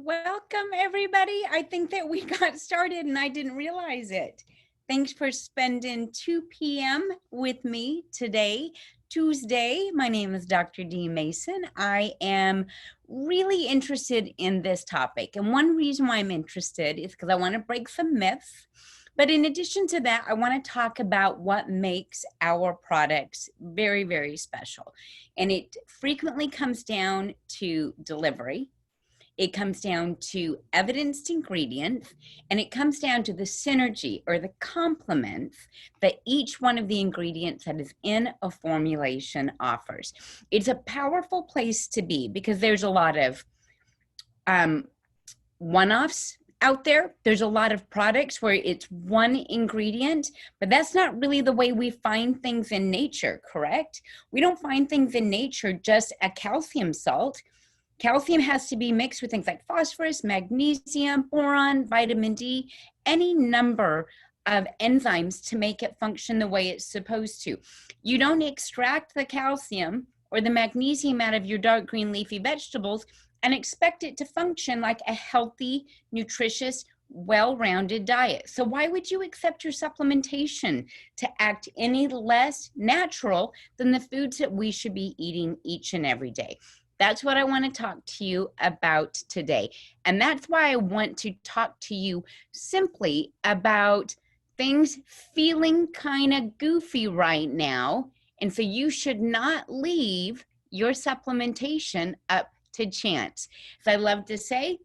Welcome, everybody. I think that we got started and I didn't realize it. Thanks for spending 2 p.m. with me today, Tuesday. My name is Dr. Dee Mason. I am really interested in this topic. And one reason why I'm interested is because I want to break some myths. But in addition to that, I want to talk about what makes our products very, very special. And it frequently comes down to delivery. It comes down to evidenced ingredients, and it comes down to the synergy or the complements that each one of the ingredients that is in a formulation offers. It's a powerful place to be because there's a lot of one-offs out there. There's a lot of products where it's one ingredient, but that's not really the way we find things in nature, correct? We don't find things in nature just a calcium salt. Calcium has to be mixed with things like phosphorus, magnesium, boron, vitamin D, any number of enzymes to make it function the way it's supposed to. You don't extract the calcium or the magnesium out of your dark green leafy vegetables and expect it to function like a healthy, nutritious, well-rounded diet. So why would you accept your supplementation to act any less natural than the foods that we should be eating each and every day? That's what I want to talk to you about today. And that's why I want to talk to you simply about things feeling kind of goofy right now. And so you should not leave your supplementation up to chance. As I love to say,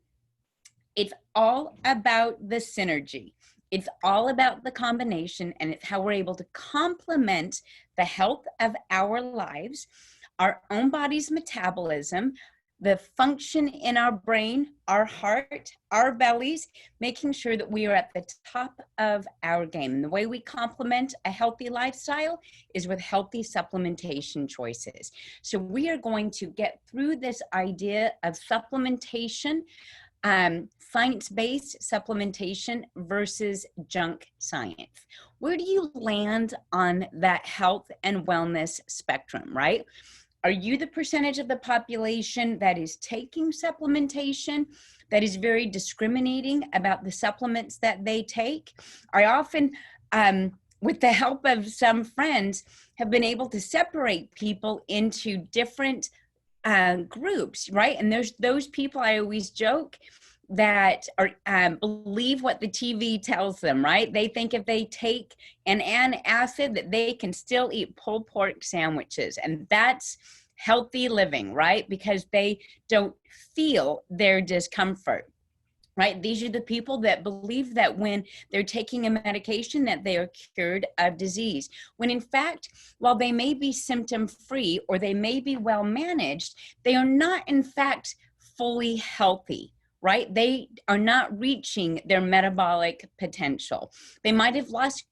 it's all about the synergy. It's all about the combination, and it's how we're able to complement the health of our lives, our own body's metabolism, the function in our brain, our heart, our bellies, making sure that we are at the top of our game. And the way we complement a healthy lifestyle is with healthy supplementation choices. So we are going to get through this idea of supplementation, science-based supplementation versus junk science. Where do you land on that health and wellness spectrum, right? Are you the percentage of the population that is taking supplementation, that is very discriminating about the supplements that they take? I often, with the help of some friends, have been able to separate people into different groups, right? And there's those people, I always joke, that are believe what the TV tells them, right? They think if they take an antacid that they can still eat pulled pork sandwiches, and that's healthy living, right? Because they don't feel their discomfort, right? These are the people that believe that when they're taking a medication that they are cured of disease, when in fact, while they may be symptom-free or they may be well managed, they are not in fact fully healthy, right? They are not reaching their metabolic potential. They might have lost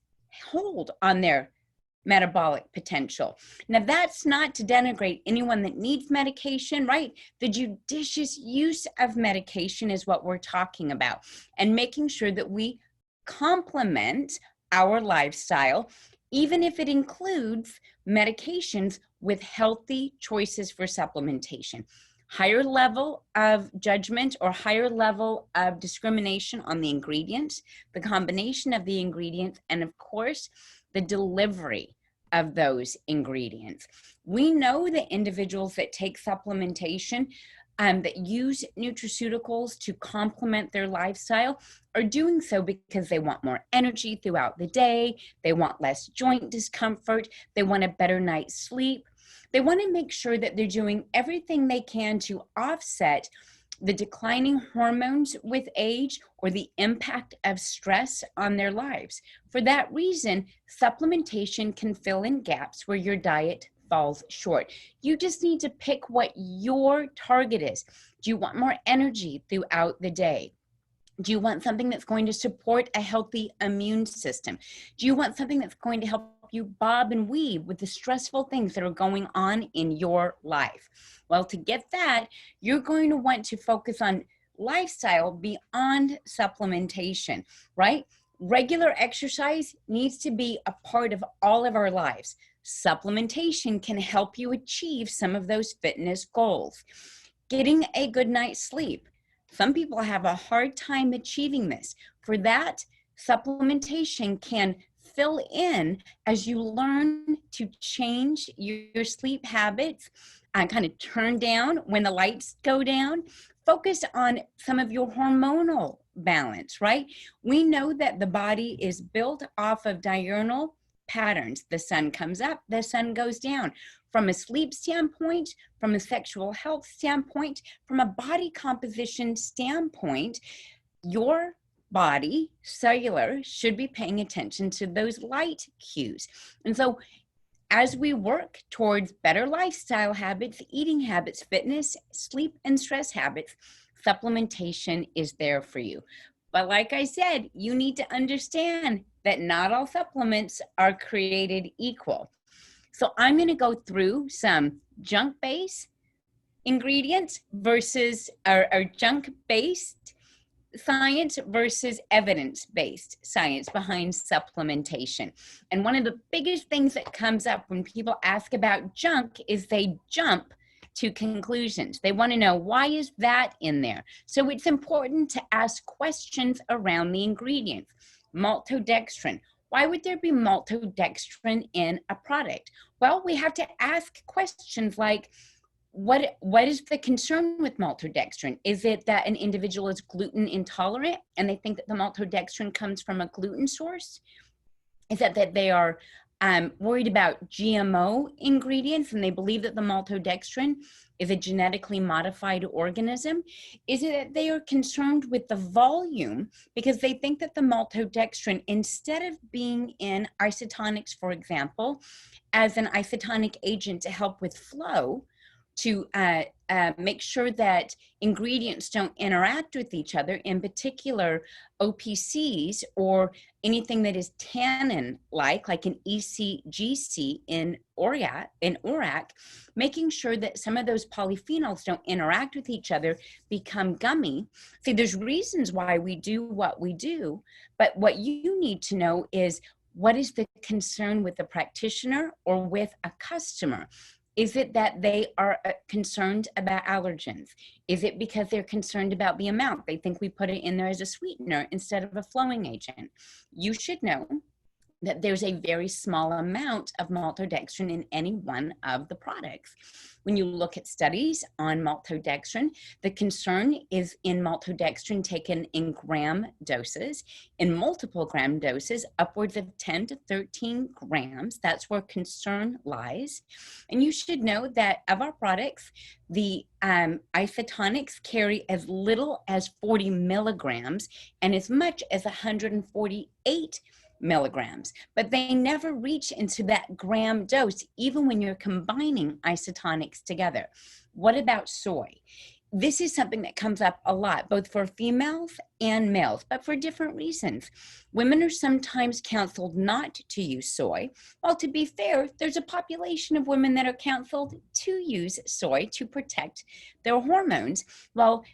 hold on their metabolic potential. Now, that's not to denigrate anyone that needs medication, right? The judicious use of medication is what we're talking about, and making sure that we complement our lifestyle, even if it includes medications, with healthy choices for supplementation. Higher level of judgment or higher level of discrimination on the ingredients, the combination of the ingredients, and of course, the delivery of those ingredients. We know that individuals that take supplementation, that use nutraceuticals to complement their lifestyle, are doing so because they want more energy throughout the day, they want less joint discomfort, they want a better night's sleep. They want to make sure that they're doing everything they can to offset the declining hormones with age or the impact of stress on their lives. For that reason, supplementation can fill in gaps where your diet falls short. You just need to pick what your target is. Do you want more energy throughout the day? Do you want something that's going to support a healthy immune system? Do you want something that's going to help you bob and weave with the stressful things that are going on in your life? Well, to get that, you're going to want to focus on lifestyle beyond supplementation, right? Regular exercise needs to be a part of all of our lives. Supplementation can help you achieve some of those fitness goals. Getting a good night's sleep. Some people have a hard time achieving this. For that, supplementation can fill in as you learn to change your sleep habits and kind of turn down when the lights go down. Focus on some of your hormonal balance, right? We know that the body is built off of diurnal patterns. The sun comes up, the sun goes down. From a sleep standpoint, from a sexual health standpoint, from a body composition standpoint, your body, cellular, should be paying attention to those light cues. And so as we work towards better lifestyle habits, eating habits, fitness, sleep, and stress habits, supplementation is there for you. But like I said, you need to understand that not all supplements are created equal. So I'm going to go through some junk-based ingredients versus or junk-based science versus evidence-based science behind supplementation. And one of the biggest things that comes up when people ask about junk is they jump to conclusions. They want to know, why is that in there? So it's important to ask questions around the ingredients. Maltodextrin. Why would there be maltodextrin in a product? Well, we have to ask questions like, what is the concern with maltodextrin? Is it that an individual is gluten intolerant and they think that the maltodextrin comes from a gluten source? Is that they are worried about GMO ingredients and they believe that the maltodextrin is a genetically modified organism? Is it that they are concerned with the volume because they think that the maltodextrin, instead of being in isotonics, for example, as an isotonic agent to help with flow, to make sure that ingredients don't interact with each other, in particular OPCs or anything that is tannin-like, like an ECGC in ORAC, making sure that some of those polyphenols don't interact with each other, become gummy. See, there's reasons why we do what we do, but what you need to know is, what is the concern with the practitioner or with a customer? Is it that they are concerned about allergens? Is it because they're concerned about the amount? They think we put it in there as a sweetener instead of a flowing agent. You should know that there's a very small amount of maltodextrin in any one of the products. When you look at studies on maltodextrin, the concern is in maltodextrin taken in gram doses, in multiple gram doses, upwards of 10 to 13 grams. That's where concern lies. And you should know that of our products, the isotonics carry as little as 40 milligrams and as much as 148 milligrams, but they never reach into that gram dose, even when you're combining isotonics together. What about soy? This is something that comes up a lot, both for females and males, but for different reasons. Women are sometimes counseled not to use soy. Well, to be fair, there's a population of women that are counseled to use soy to protect their hormones. Well,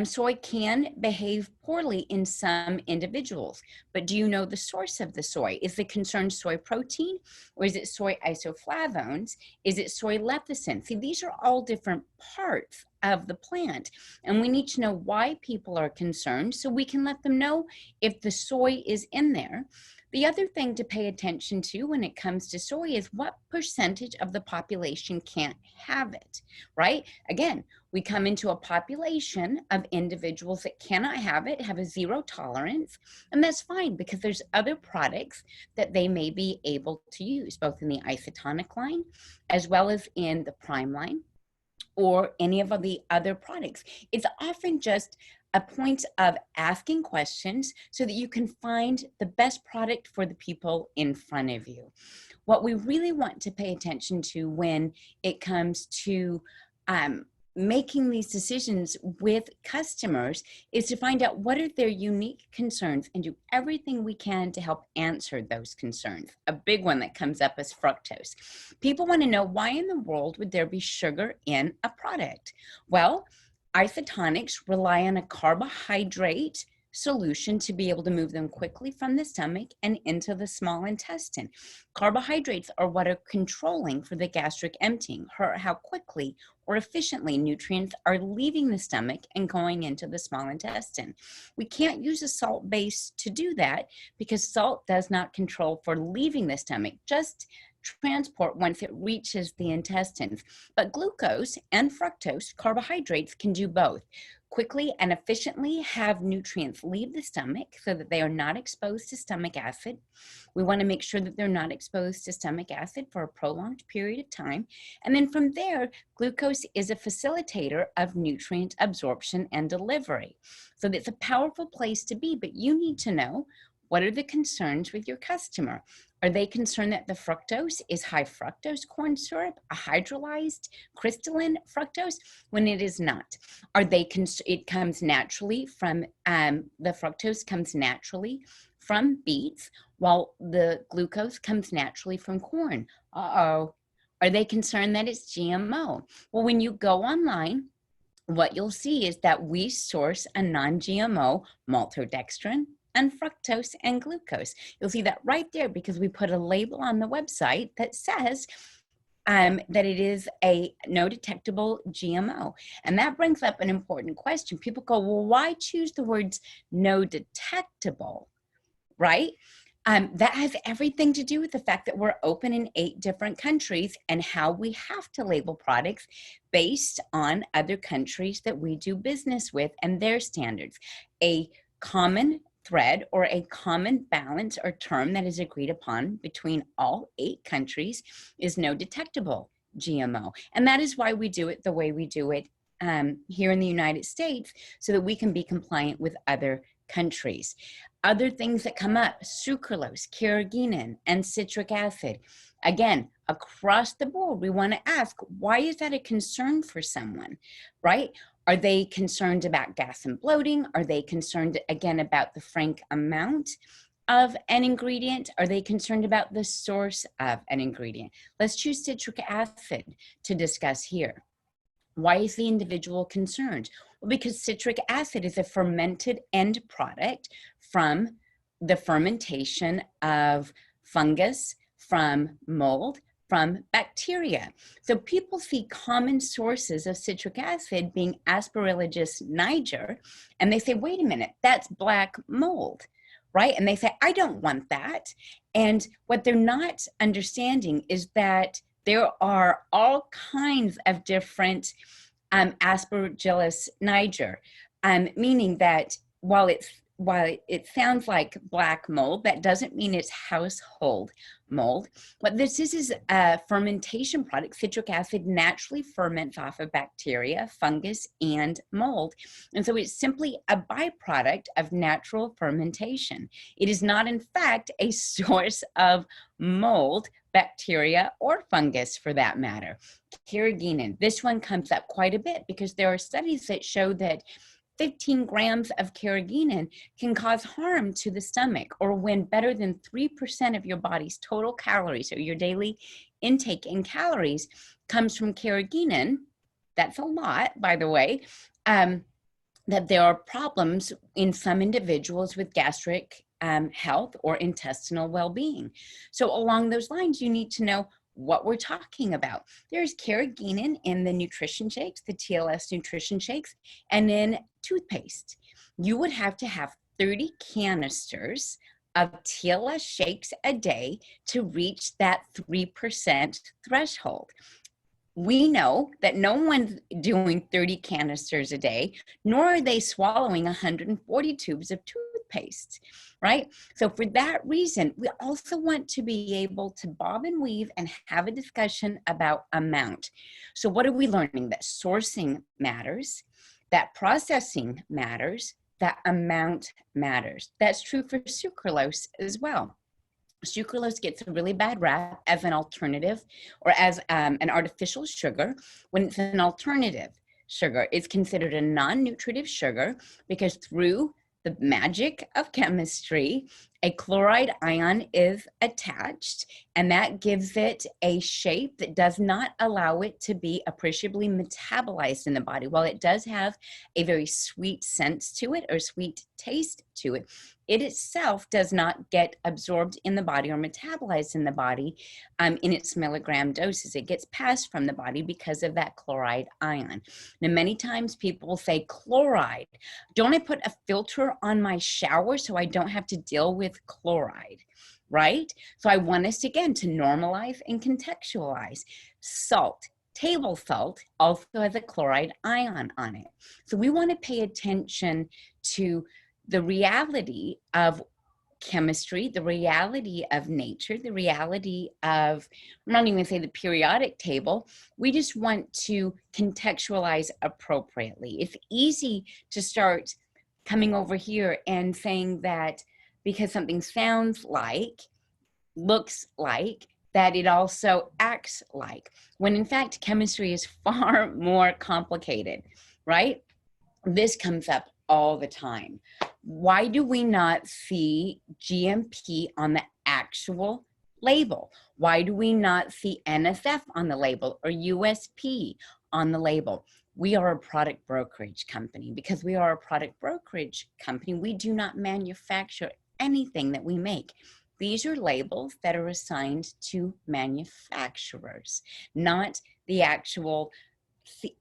soy can behave poorly in some individuals, but do you know the source of the soy? Is the concern soy protein, or is it soy isoflavones? Is it soy lecithin? See, these are all different parts of the plant, and we need to know why people are concerned so we can let them know if the soy is in there. The other thing to pay attention to when it comes to soy is what percentage of the population can't have it, right? Again, we come into a population of individuals that cannot have it, have a zero tolerance, and that's fine because there's other products that they may be able to use, both in the isotonic line as well as in the prime line or any of the other products. It's often just a point of asking questions so that you can find the best product for the people in front of you. What we really want to pay attention to when it comes to making these decisions with customers is to find out what are their unique concerns and do everything we can to help answer those concerns. A big one that comes up is fructose. People want to know, why in the world would there be sugar in a product? Well, isotonics rely on a carbohydrate solution to be able to move them quickly from the stomach and into the small intestine. Carbohydrates are what are controlling for the gastric emptying, how quickly or efficiently nutrients are leaving the stomach and going into the small intestine. We can't use a salt base to do that because salt does not control for leaving the stomach, just transport once it reaches the intestines. But glucose and fructose, carbohydrates, can do both. Quickly and efficiently have nutrients leave the stomach so that they are not exposed to stomach acid. We want to make sure that they're not exposed to stomach acid for a prolonged period of time. And then from there, glucose is a facilitator of nutrient absorption and delivery. So that's a powerful place to be, but you need to know, what are the concerns with your customer? Are they concerned that the fructose is high fructose corn syrup, a hydrolyzed crystalline fructose, when it is not? Are they it comes naturally from, the fructose comes naturally from beets, while the glucose comes naturally from corn? Uh-oh. Are they concerned that it's GMO? Well, when you go online, what you'll see is that we source a non-GMO maltodextrin and fructose and glucose. You'll see that right there because we put a label on the website that says that it is a no detectable GMO. And that brings up an important question. People go, well, why choose the words no detectable, right? That has everything to do with the fact that we're open in 8 different countries and how we have to label products based on other countries that we do business with and their standards. A common thread or a common balance or term that is agreed upon between all 8 countries is no detectable GMO. And that is why we do it the way we do it here in the United States, so that we can be compliant with other countries. Other things that come up, sucralose, carrageenan, and citric acid. Again, across the board, we want to ask, why is that a concern for someone, right? Are they concerned about gas and bloating? Are they concerned, again, about the frank amount of an ingredient? Are they concerned about the source of an ingredient? Let's choose citric acid to discuss here. Why is the individual concerned? Well, because citric acid is a fermented end product from the fermentation of fungus, from mold, from bacteria. So people see common sources of citric acid being Aspergillus niger, and they say, wait a minute, that's black mold, right? And they say, I don't want that. And what they're not understanding is that there are all kinds of different Aspergillus niger, meaning that while it sounds like black mold, that doesn't mean it's household mold. What this is a fermentation product. Citric acid naturally ferments off of bacteria, fungus, and mold. And so it's simply a byproduct of natural fermentation. It is not, in fact, a source of mold, bacteria, or fungus for that matter. Carrageenan, this one comes up quite a bit because there are studies that show that 15 grams of carrageenan can cause harm to the stomach, or when better than 3% of your body's total calories, or your daily intake in calories, comes from carrageenan. That's a lot, by the way, that there are problems in some individuals with gastric health or intestinal well-being. So along those lines, you need to know what we're talking about. There's carrageenan in the nutrition shakes, the TLS nutrition shakes, and in toothpaste. You would have to have 30 canisters of TLS shakes a day to reach that 3% threshold. We know that no one's doing 30 canisters a day, nor are they swallowing 140 tubes of toothpaste, right? So for that reason, we also want to be able to bob and weave and have a discussion about amount. So what are we learning? That sourcing matters, that processing matters, that amount matters. That's true for sucralose as well. Sucralose gets a really bad rap as an alternative or as an artificial sugar. When it's an alternative sugar, it's considered a non-nutritive sugar because through the magic of chemistry, A chloride ion is attached, and that gives it a shape that does not allow it to be appreciably metabolized in the body. While it does have a very sweet sense to it, or sweet taste to it, it itself does not get absorbed in the body or metabolized in the body in its milligram doses. It gets passed from the body because of that chloride ion. Now, many times people will say, chloride, don't I put a filter on my shower so I don't have to deal with chloride, right? So I want us, again, to normalize and contextualize. Salt, table salt, also has a chloride ion on it. So we want to pay attention to the reality of chemistry, the reality of nature, the reality of, I'm not even going to say the periodic table. We just want to contextualize appropriately. It's easy to start coming over here and saying that because something sounds like, looks like, that it also acts like, when in fact chemistry is far more complicated, right? This comes up all the time. Why do we not see GMP on the actual label? Why do we not see NSF on the label or USP on the label? We are a product brokerage company. Because we are a product brokerage company, we do not manufacture anything that we make. These are labels that are assigned to manufacturers, not the actual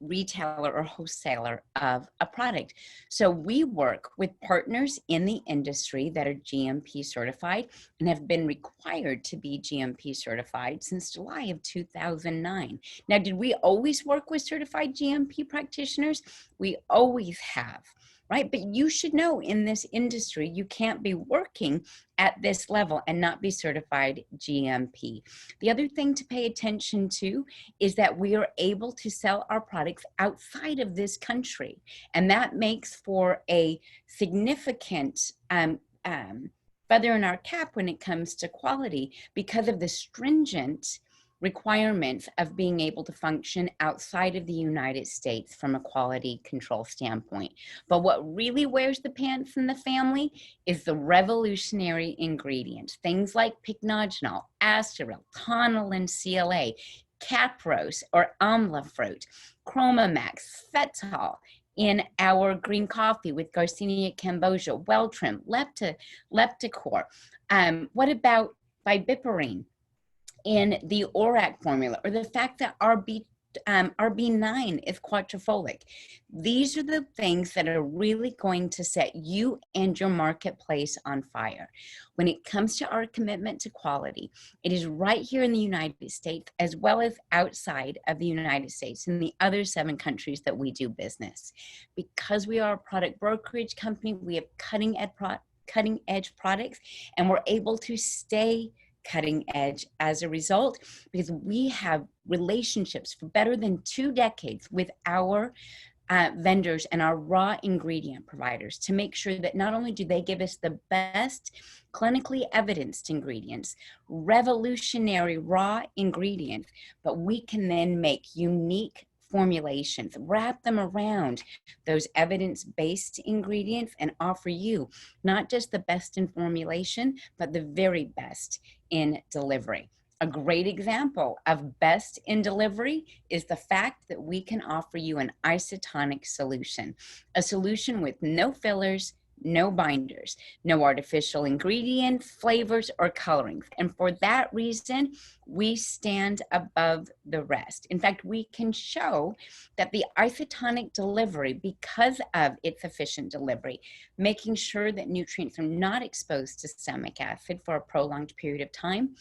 retailer or wholesaler of a product. So we work with partners in the industry that are GMP certified and have been required to be GMP certified since July of 2009. Now, did we always work with certified GMP practitioners? We always have, right? But you should know, in this industry, you can't be working at this level and not be certified GMP. The other thing to pay attention to is that we are able to sell our products outside of this country. And that makes for a significant feather in our cap when it comes to quality, because of the stringent requirements of being able to function outside of the United States from a quality control standpoint. But what really wears the pants in the family is the revolutionary ingredients. Things like pycnogenol, asteril, tonillin CLA, caprose or amla fruit, chromamax, fetol in our green coffee with Garcinia cambogia, Weltrim, leptocor. What about vipiparine in the ORAC formula, or the fact that RB9 is quadrifolic? These are the things that are really going to set you and your marketplace on fire. When it comes to our commitment to quality, it is right here in the United States, as well as outside of the United States in the other 7 countries that we do business. Because we are a product brokerage company, we have cutting edge products, and we're able to stay cutting edge as a result, because we have relationships for better than 2 decades with our vendors and our raw ingredient providers to make sure that not only do they give us the best clinically evidenced ingredients, revolutionary raw ingredients, but we can then make unique formulations, wrap them around those evidence-based ingredients, and offer you not just the best in formulation, but the very best in delivery. A great example of best in delivery is the fact that we can offer you an isotonic solution, a solution with no fillers, no binders, no artificial ingredients, flavors, or colorings. And for that reason, we stand above the rest. In fact, we can show that the isotonic delivery, because of its efficient delivery, making sure that nutrients are not exposed to stomach acid for a prolonged period of time,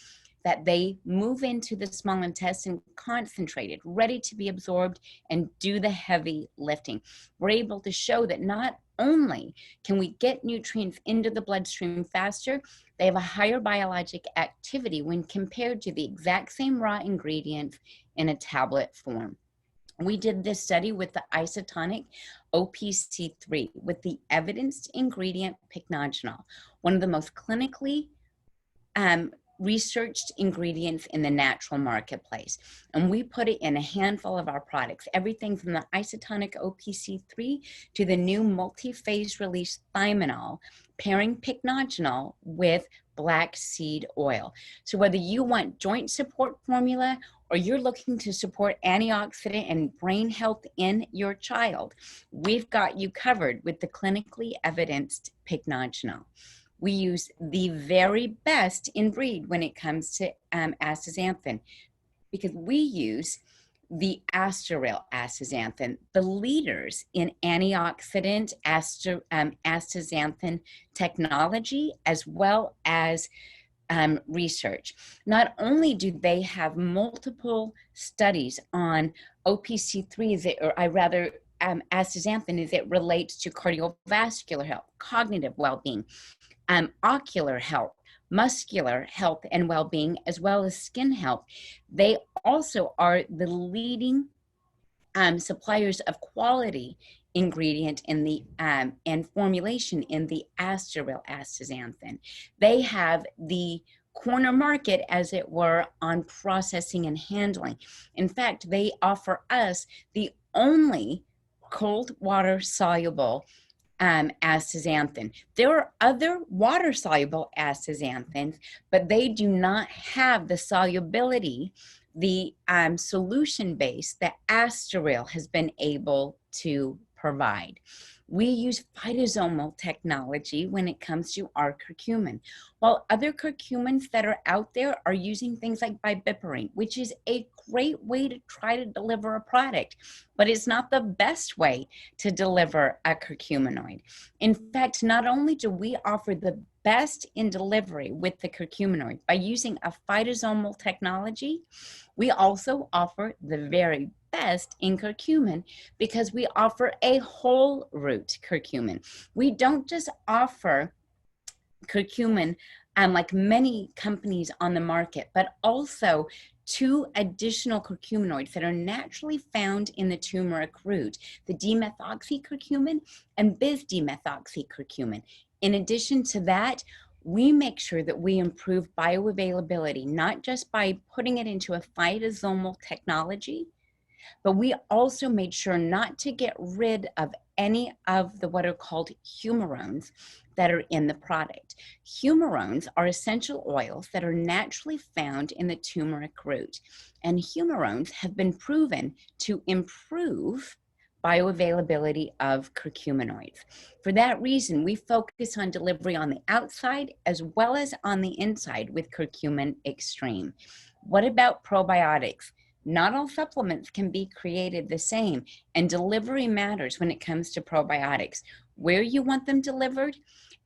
that they move into the small intestine concentrated, ready to be absorbed and do the heavy lifting. We're able to show that not only can we get nutrients into the bloodstream faster, they have a higher biologic activity when compared to the exact same raw ingredients in a tablet form. We did this study with the isotonic OPC3 with the evidenced ingredient pycnogenol, one of the most clinically researched ingredients in the natural marketplace, and we put it in a handful of our products, everything from the isotonic OPC3 to the new multi-phase release thiaminol, pairing pycnogenol with black seed oil. So whether you want joint support formula or you're looking to support antioxidant and brain health in your child, we've got you covered with the clinically evidenced pycnogenol. We use the very best in breed when it comes to astaxanthin, because we use the asteryl astaxanthin, the leaders in antioxidant astaxanthin technology, as well as research. Not only do they have multiple studies on OPC3, astaxanthin, as it relates to cardiovascular health, cognitive well-being, ocular health, muscular health and well-being, as well as skin health. They also are the leading suppliers of quality ingredient in the and formulation in the asteryl astaxanthin. They have the corner market, as it were, on processing and handling. In fact, they offer us the only cold water soluble astaxanthin. There are other water soluble astaxanthins, but they do not have the solubility, the solution base that asteryl has been able to provide. We use phytosomal technology when it comes to our curcumin, while other curcumins that are out there are using things like bipiperine, which is a great way to try to deliver a product, but it's not the best way to deliver a curcuminoid. In fact, not only do we offer the best in delivery with the curcuminoid by using a phytosomal technology, we also offer the very best in curcumin because we offer a whole root curcumin. We don't just offer curcumin like many companies on the market, but also 2 additional curcuminoids that are naturally found in the turmeric root, the dimethoxycurcumin and bis-dimethoxycurcumin. In addition to that, we make sure that we improve bioavailability, not just by putting it into a phytosomal technology, but we also made sure not to get rid of any of the what are called humarones that are in the product. Humarones are essential oils that are naturally found in the turmeric root, and humarones have been proven to improve bioavailability of curcuminoids. For that reason, we focus on delivery on the outside as well as on the inside with Curcumin Extreme. What about probiotics? Not all supplements can be created the same, and delivery matters when it comes to probiotics. Where you want them delivered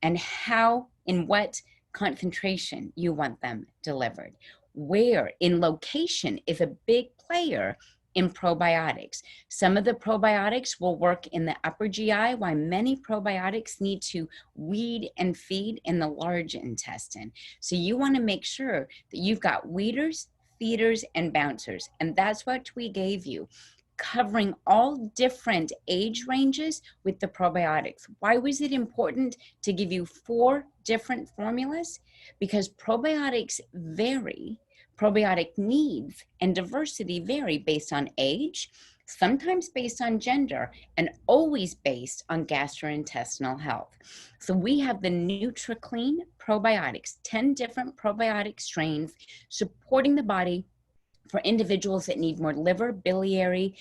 and how, in what concentration you want them delivered. Where in location is a big player in probiotics. Some of the probiotics will work in the upper GI, while many probiotics need to weed and feed in the large intestine. So you want to make sure that you've got weeders, feeders, and bouncers, and that's what we gave you, covering all different age ranges with the probiotics. Why was it important to give you 4 different formulas? Because probiotics vary, probiotic needs and diversity vary based on age, sometimes based on gender, and always based on gastrointestinal health. So we have the NutriClean probiotics, 10 different probiotic strains supporting the body for individuals that need more liver, biliary,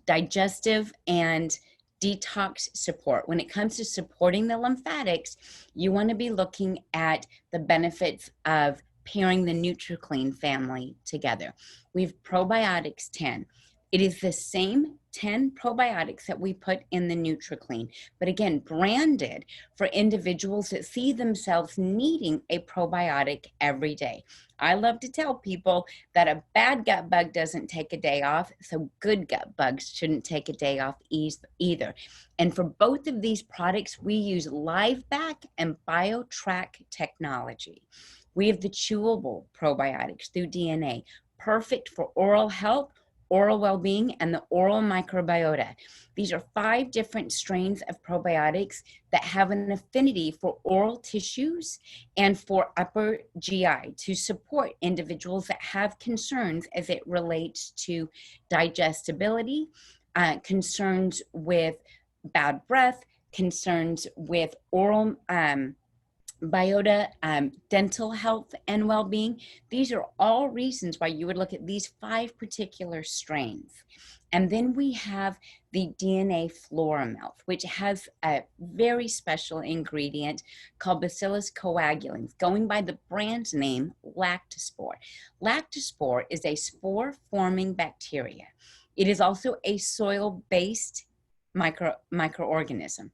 digestive, and detox support. When it comes to supporting the lymphatics, you want to be looking at the benefits of pairing the NutriClean family together. We have Probiotics 10. It is the same 10 probiotics that we put in the NutriClean, but again, branded for individuals that see themselves needing a probiotic every day. I love to tell people that a bad gut bug doesn't take a day off, so good gut bugs shouldn't take a day off either. And for both of these products, we use LiveBack and BioTrack technology. We have the chewable probiotics through DNA, perfect for oral health oral well-being, and the oral microbiota. These are 5 different strains of probiotics that have an affinity for oral tissues and for upper GI to support individuals that have concerns as it relates to digestibility, concerns with bad breath, concerns with oral biota, dental health and well-being. These are all reasons why you would look at these 5 particular strains. And then we have the DNA floramelt, which has a very special ingredient called Bacillus coagulans, going by the brand name Lactospore. Lactospore is a spore-forming bacteria. It is also a soil-based microorganism.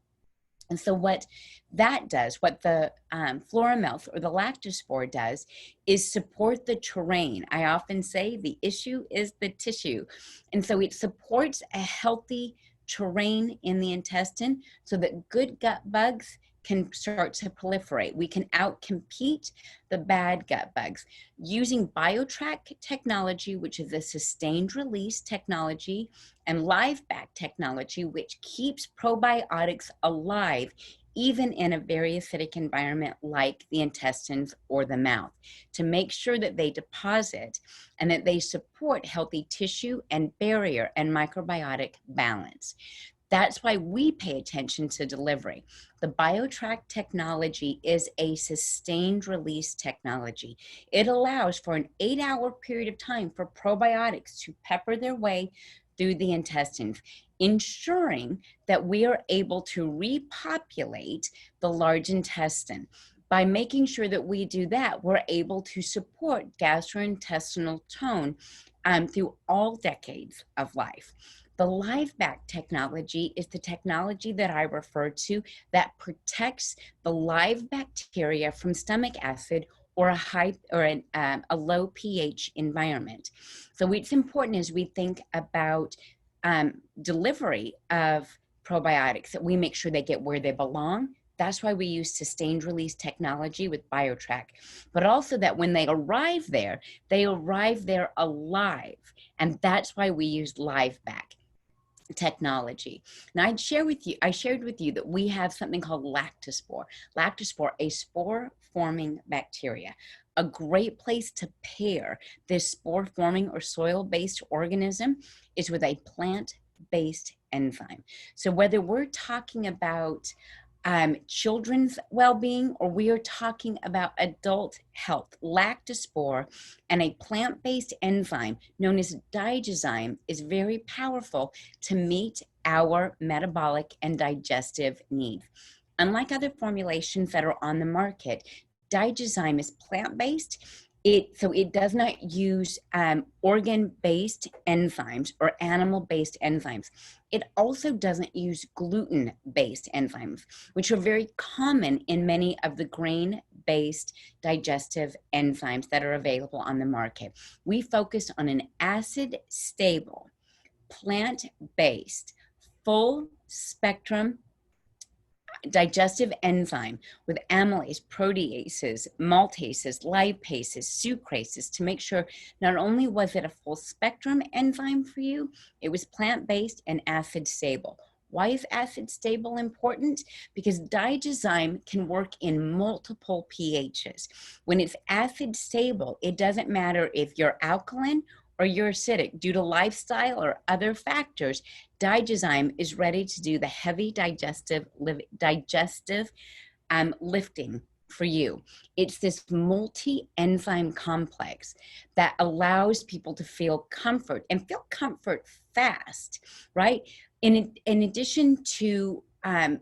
And so what that does, what the floramelt or the lactospore does, is support the terrain. I often say the issue is the tissue. And so it supports a healthy terrain in the intestine so that good gut bugs can start to proliferate. We can outcompete the bad gut bugs. Using BioTrack technology, which is a sustained release technology, and live back technology, which keeps probiotics alive even in a very acidic environment like the intestines or the mouth, to make sure that they deposit and that they support healthy tissue and barrier and microbiotic balance. That's why we pay attention to delivery. The BioTrack technology is a sustained release technology. It allows for an 8-hour period of time for probiotics to pepper their way through the intestines, ensuring that we are able to repopulate the large intestine. By making sure that we do that, we're able to support gastrointestinal tone through all decades of life. The live back technology is the technology that I refer to that protects the live bacteria from stomach acid or a high or a low pH environment. So it's important as we think about delivery of probiotics that we make sure they get where they belong. That's why we use sustained release technology with BioTrack, but also that when they arrive there alive. And that's why we use live back technology. Now I shared with you that we have something called lactospore. Lactospore, a spore-forming bacteria. A great place to pair this spore-forming or soil-based organism is with a plant-based enzyme. So whether we're talking about children's well-being or we are talking about adult health, lactospore and a plant-based enzyme known as dietary is very powerful to meet our metabolic and digestive needs. Unlike other formulations that are on the market, dietary is plant-based. So it does not use organ-based enzymes or animal-based enzymes. It also doesn't use gluten-based enzymes, which are very common in many of the grain-based digestive enzymes that are available on the market. We focus on an acid-stable, plant-based, full-spectrum digestive enzyme with amylase, proteases, maltases, lipases, sucrases to make sure not only was it a full spectrum enzyme for you, it was plant-based and acid stable. Why is acid stable important? Because dietary can work in multiple pHs. When it's acid stable, it doesn't matter if you're alkaline or you're acidic. Due to lifestyle or other factors, dietary is ready to do the heavy digestive lifting for you. It's this multi-enzyme complex that allows people to feel comfort and feel comfort fast, right? In addition to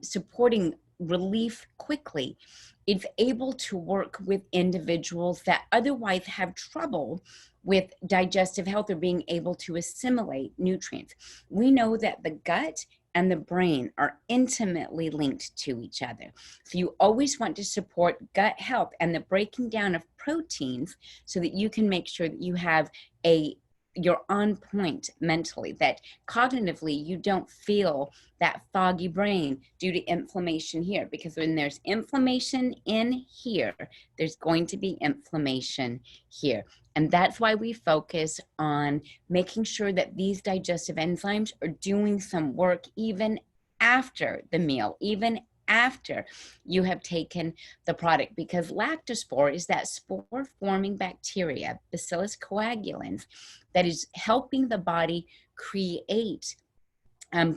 supporting relief quickly, it's able to work with individuals that otherwise have trouble with digestive health or being able to assimilate nutrients. We know that the gut and the brain are intimately linked to each other. So you always want to support gut health and the breaking down of proteins so that you can make sure that you have a you're on point mentally, that cognitively you don't feel that foggy brain due to inflammation here, because when there's inflammation in here, there's going to be inflammation here. And that's why we focus on making sure that these digestive enzymes are doing some work even after the meal, even after you have taken the product, because lactospore is that spore forming bacteria, Bacillus coagulans, that is helping the body create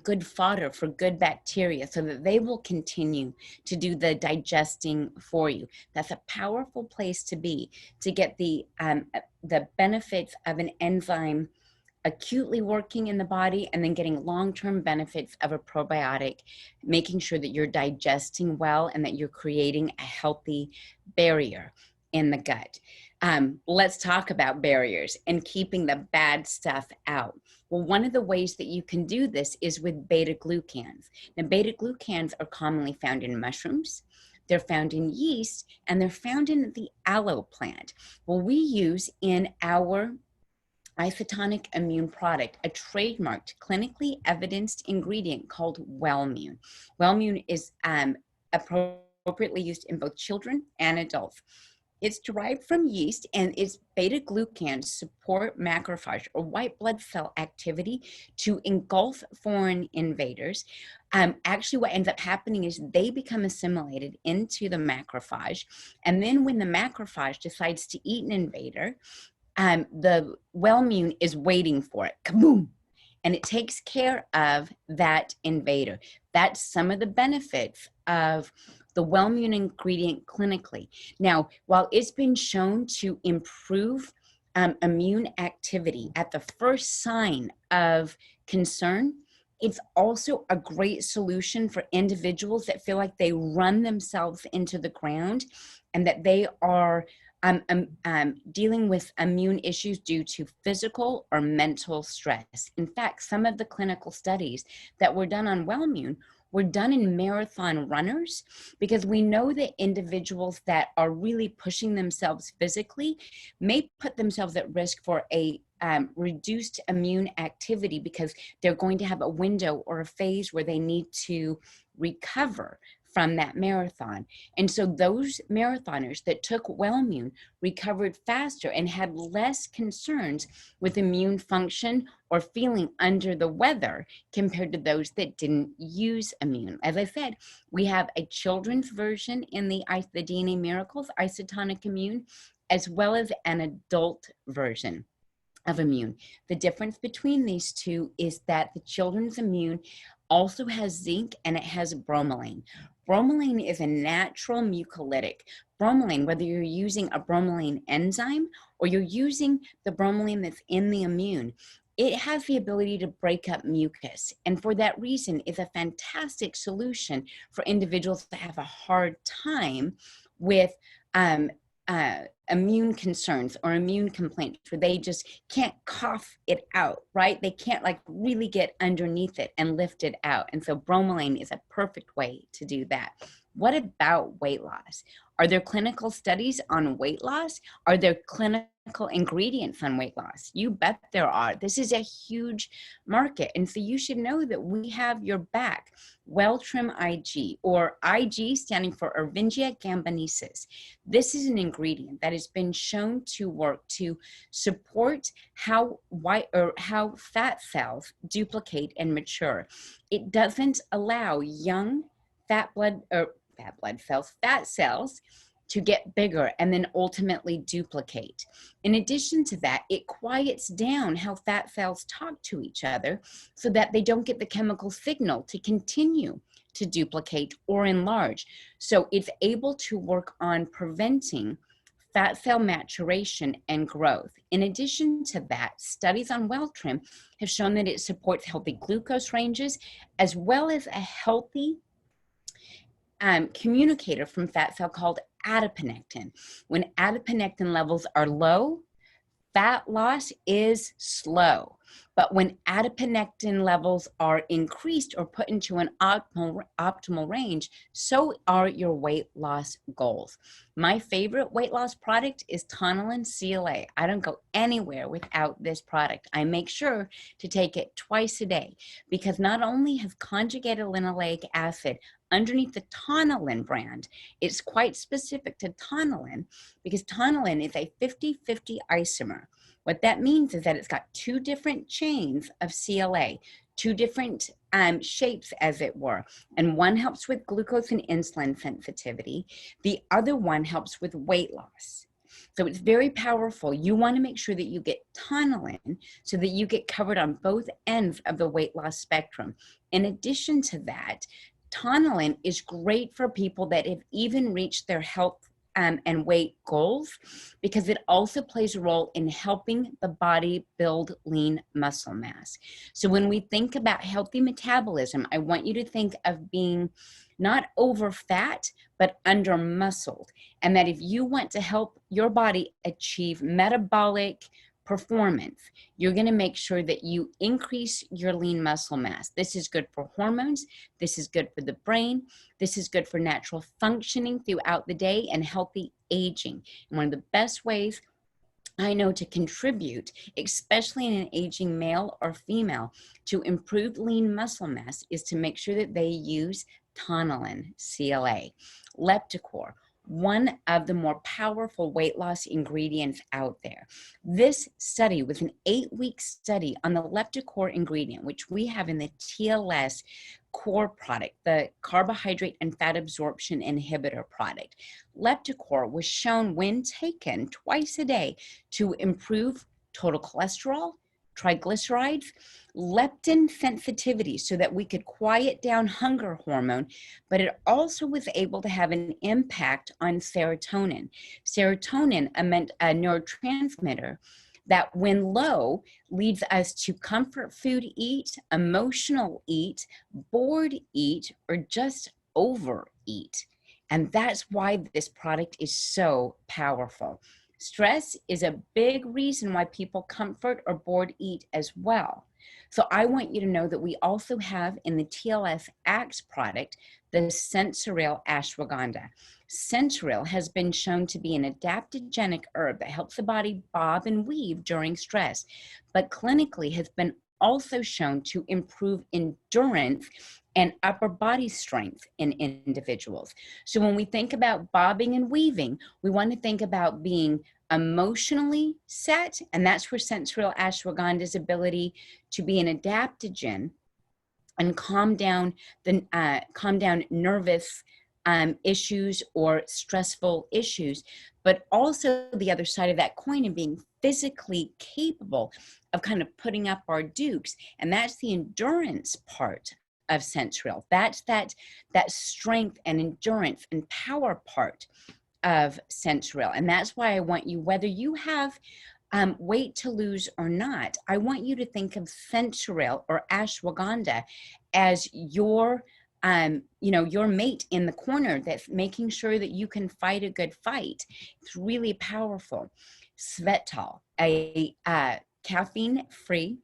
good fodder for good bacteria so that they will continue to do the digesting for you. That's a powerful place to be, to get the benefits of an enzyme acutely working in the body, and then getting long-term benefits of a probiotic, making sure that you're digesting well and that you're creating a healthy barrier in the gut. Let's talk about barriers and keeping the bad stuff out. Well, one of the ways that you can do this is with beta-glucans. Now, beta-glucans are commonly found in mushrooms, they're found in yeast, and they're found in the aloe plant. Well, we use in our isotonic immune product a trademarked, clinically evidenced ingredient called Wellmune. Wellmune is appropriately used in both children and adults. It's derived from yeast, and its beta-glucans support macrophage or white blood cell activity to engulf foreign invaders. Actually, what ends up happening is they become assimilated into the macrophage, and then when the macrophage decides to eat an invader, the Wellmune is waiting for it. Kaboom! And it takes care of that invader. That's some of the benefits of the Wellmune ingredient clinically. Now, while it's been shown to improve immune activity at the first sign of concern, it's also a great solution for individuals that feel like they run themselves into the ground and that they are dealing with immune issues due to physical or mental stress. In fact, some of the clinical studies that were done on Wellmune were done in marathon runners, because we know that individuals that are really pushing themselves physically may put themselves at risk for a reduced immune activity, because they're going to have a window or a phase where they need to recover from that marathon. And so those marathoners that took Wellmune recovered faster and had less concerns with immune function or feeling under the weather compared to those that didn't use Immune. As I said, we have a children's version in the DNA Miracles Isotonic Immune, as well as an adult version of Immune. The difference between these two is that the children's Immune also has zinc and it has bromelain. Bromelain is a natural mucolytic. Bromelain, whether you're using a bromelain enzyme or you're using the bromelain that's in the Immune, it has the ability to break up mucus. And for that reason, it's a fantastic solution for individuals that have a hard time with immune concerns or immune complaints, where they just can't cough it out, right? They can't like really get underneath it and lift it out. And so bromelain is a perfect way to do that. What about weight loss? Are there clinical studies on weight loss? Are there clinical ingredients on weight loss? You bet there are. This is a huge market. And so you should know that we have your back. Welltrim IG, or IG standing for Ervingia gambanesis. This is an ingredient that has been shown to work to support how fat cells duplicate and mature. It doesn't allow young fat cells to get bigger and then ultimately duplicate. In addition to that, it quiets down how fat cells talk to each other so that they don't get the chemical signal to continue to duplicate or enlarge. So it's able to work on preventing fat cell maturation and growth. In addition to that, studies on Welltrim have shown that it supports healthy glucose ranges, as well as a healthy communicator from fat cell called adiponectin. When adiponectin levels are low, Fat loss is slow, but when adiponectin levels are increased or put into an optimal range, so are your weight loss goals. My favorite weight loss product is Tonillin CLA. I don't go anywhere without this product. I make sure to take it twice a day because not only has conjugated linoleic acid underneath the Tonillin brand, it's quite specific to Tonillin because Tonillin is a 50-50 isomer. What that means is that it's got two different chains of CLA, two different shapes, as it were. And one helps with glucose and insulin sensitivity. The other one helps with weight loss. So it's very powerful. You want to make sure that you get Tonillin so that you get covered on both ends of the weight loss spectrum. In addition to that, Tonillin is great for people that have even reached their health and weight goals because it also plays a role in helping the body build lean muscle mass. So when we think about healthy metabolism, I want you to think of being not over fat, but under muscled. And that if you want to help your body achieve metabolic performance, you're going to make sure that you increase your lean muscle mass. This is good for hormones. This is good for the brain. This is good for natural functioning throughout the day and healthy aging. And one of the best ways I know to contribute, especially in an aging male or female, to improve lean muscle mass is to make sure that they use Tonillin CLA. Leptocore, one of the more powerful weight loss ingredients out there. This study was an 8-week study on the Leptocore ingredient, which we have in the TLS core product, the carbohydrate and fat absorption inhibitor product. Leptocore was shown when taken twice a day to improve total cholesterol, triglycerides, leptin sensitivity so that we could quiet down hunger hormone, but it also was able to have an impact on serotonin. Serotonin, a neurotransmitter that when low leads us to comfort food eat, emotional eat, bored eat, or just overeat. And that's why this product is so powerful. Stress is a big reason why people comfort or bored eat as well. So I want you to know that we also have in the TLS Axe product, the Sensoril ashwagandha. Sensoril has been shown to be an adaptogenic herb that helps the body bob and weave during stress, but clinically has been also shown to improve endurance and upper body strength in individuals. So when we think about bobbing and weaving, we want to think about being emotionally set, and that's where Sensoril ashwagandha's ability to be an adaptogen and calm down nervous issues or stressful issues, but also the other side of that coin and being physically capable of kind of putting up our dukes, and that's the endurance part of Sensoril. That's that strength and endurance and power part of Sensoril. And that's why I want you, whether you have weight to lose or not, I want you to think of Sensoril or ashwagandha as your your mate in the corner that's making sure that you can fight a good fight. It's really powerful. Svetol, a caffeine-free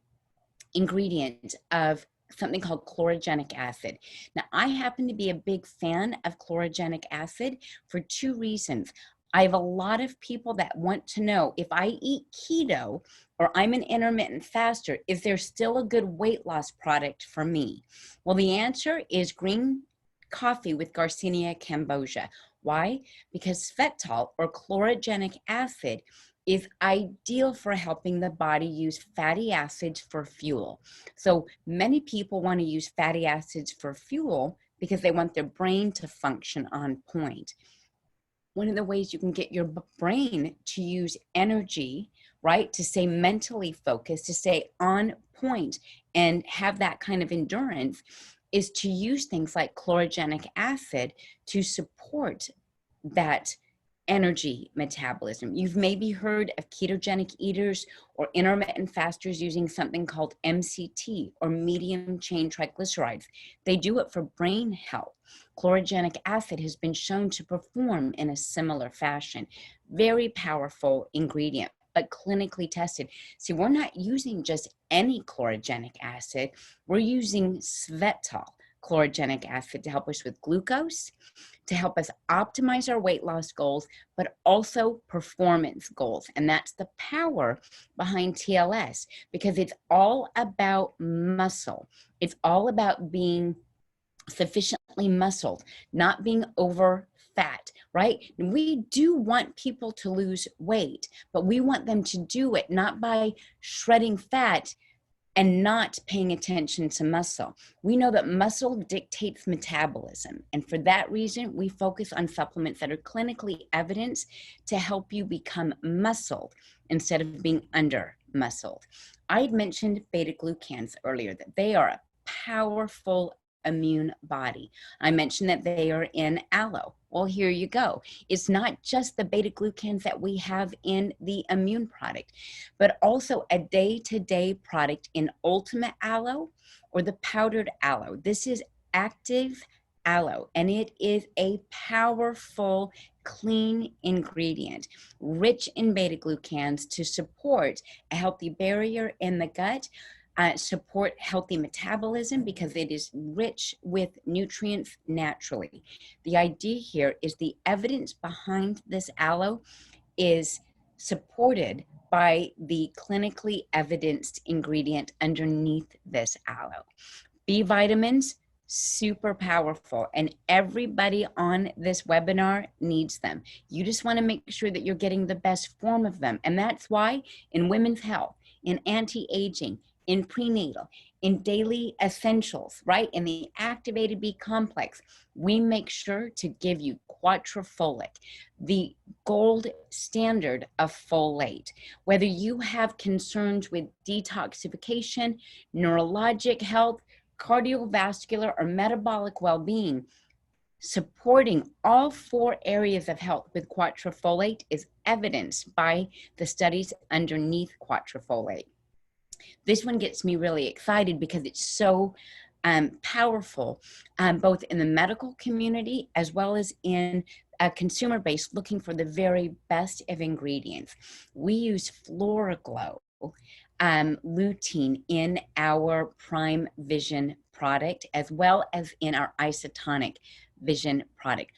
ingredient of something called chlorogenic acid. Now, I happen to be a big fan of chlorogenic acid for 2 reasons. I have a lot of people that want to know, if I eat keto or I'm an intermittent faster, is there still a good weight loss product for me? Well, the answer is green coffee with Garcinia cambogia. Why? Because svetol or chlorogenic acid is ideal for helping the body use fatty acids for fuel. So many people want to use fatty acids for fuel because they want their brain to function on point. One of the ways you can get your brain to use energy, right, to stay mentally focused, to stay on point and have that kind of endurance is to use things like chlorogenic acid to support that energy metabolism. You've maybe heard of ketogenic eaters or intermittent fasters using something called MCT or medium chain triglycerides. They do it for brain health. Chlorogenic acid has been shown to perform in a similar fashion. Very powerful ingredient. but clinically tested. See, we're not using just any chlorogenic acid. We're using Svetol chlorogenic acid to help us with glucose, to help us optimize our weight loss goals, but also performance goals. And that's the power behind TLS, because it's all about muscle. It's all about being sufficiently muscled, not being over fat, right? And we do want people to lose weight, but we want them to do it not by shredding fat and not paying attention to muscle. We know that muscle dictates metabolism. And for that reason, we focus on supplements that are clinically evidenced to help you become muscled instead of being under muscled. I had mentioned beta glucans earlier, that they are a powerful immune body. I mentioned that they are in aloe. Well, here you go. It's not just the beta glucans that we have in the immune product, but also a day-to-day product in ultimate aloe or the powdered aloe. This is active aloe, and it is a powerful, clean ingredient, rich in beta glucans to support a healthy barrier in the gut, support healthy metabolism because it is rich with nutrients naturally. The idea here is the evidence behind this aloe is supported by the clinically evidenced ingredient underneath this aloe. B vitamins, super powerful, and everybody on this webinar needs them. You just want to make sure that you're getting the best form of them. And that's why in women's health, in anti-aging, in prenatal, in daily essentials, right? In the activated B complex, we make sure to give you quatrefolate, the gold standard of folate. Whether you have concerns with detoxification, neurologic health, cardiovascular, or metabolic well-being, supporting all 4 areas of health with quatrefolate is evidenced by the studies underneath quatrefolate. This one gets me really excited because it's so powerful, both in the medical community as well as in a consumer base looking for the very best of ingredients. We use FloraGlow lutein in our Prime Vision product, as well as in our isotonic vision product.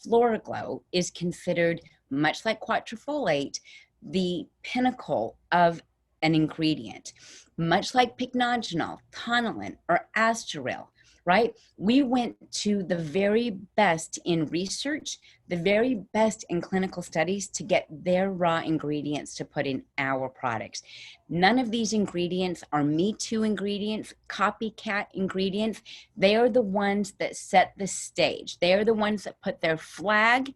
FloraGlow is considered, much like quatrefolate, the pinnacle of an ingredient, much like pycnogenol, tonillin, or asteril, right? We went to the very best in research, the very best in clinical studies to get their raw ingredients to put in our products. None of these ingredients are Me Too ingredients, copycat ingredients. They are the ones that set the stage. They are the ones that put their flag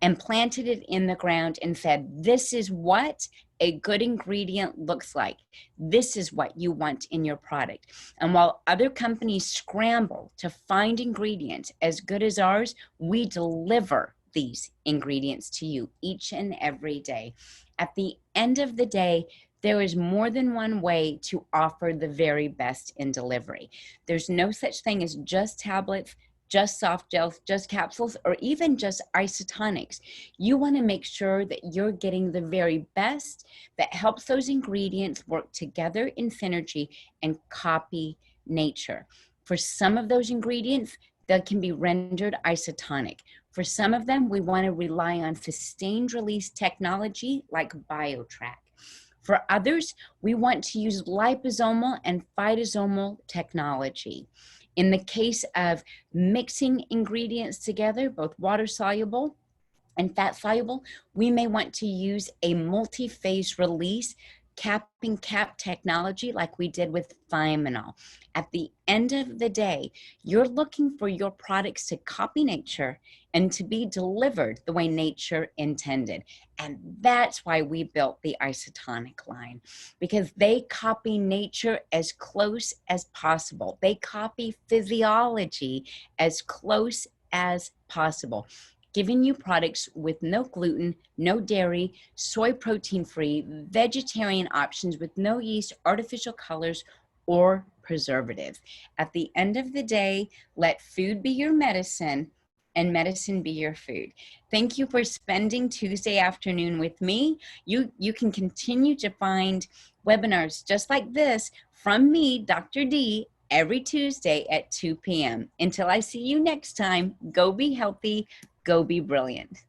and planted it in the ground and said, this is what a good ingredient looks like. This is what you want in your product. And while other companies scramble to find ingredients as good as ours, we deliver these ingredients to you each and every day. At the end of the day, there is more than one way to offer the very best in delivery. There's no such thing as just tablets, just soft gels, just capsules, or even just isotonics. You want to make sure that you're getting the very best that helps those ingredients work together in synergy and copy nature. For some of those ingredients, that can be rendered isotonic. For some of them, we want to rely on sustained release technology like BioTrack. For others, we want to use liposomal and phytosomal technology. In the case of mixing ingredients together, both water soluble and fat soluble, we may want to use a multi-phase release capping cap technology like we did with Thiaminol. At the end of the day, you're looking for your products to copy nature and to be delivered the way nature intended. And that's why we built the isotonic line, because they copy nature as close as possible. They copy physiology as close as possible, giving you products with no gluten, no dairy, soy protein free, vegetarian options with no yeast, artificial colors, or preservatives. At the end of the day, let food be your medicine and medicine be your food. Thank you for spending Tuesday afternoon with me. You can continue to find webinars just like this from me, Dr. D, every Tuesday at 2 p.m. Until I see you next time, go be healthy, go be brilliant.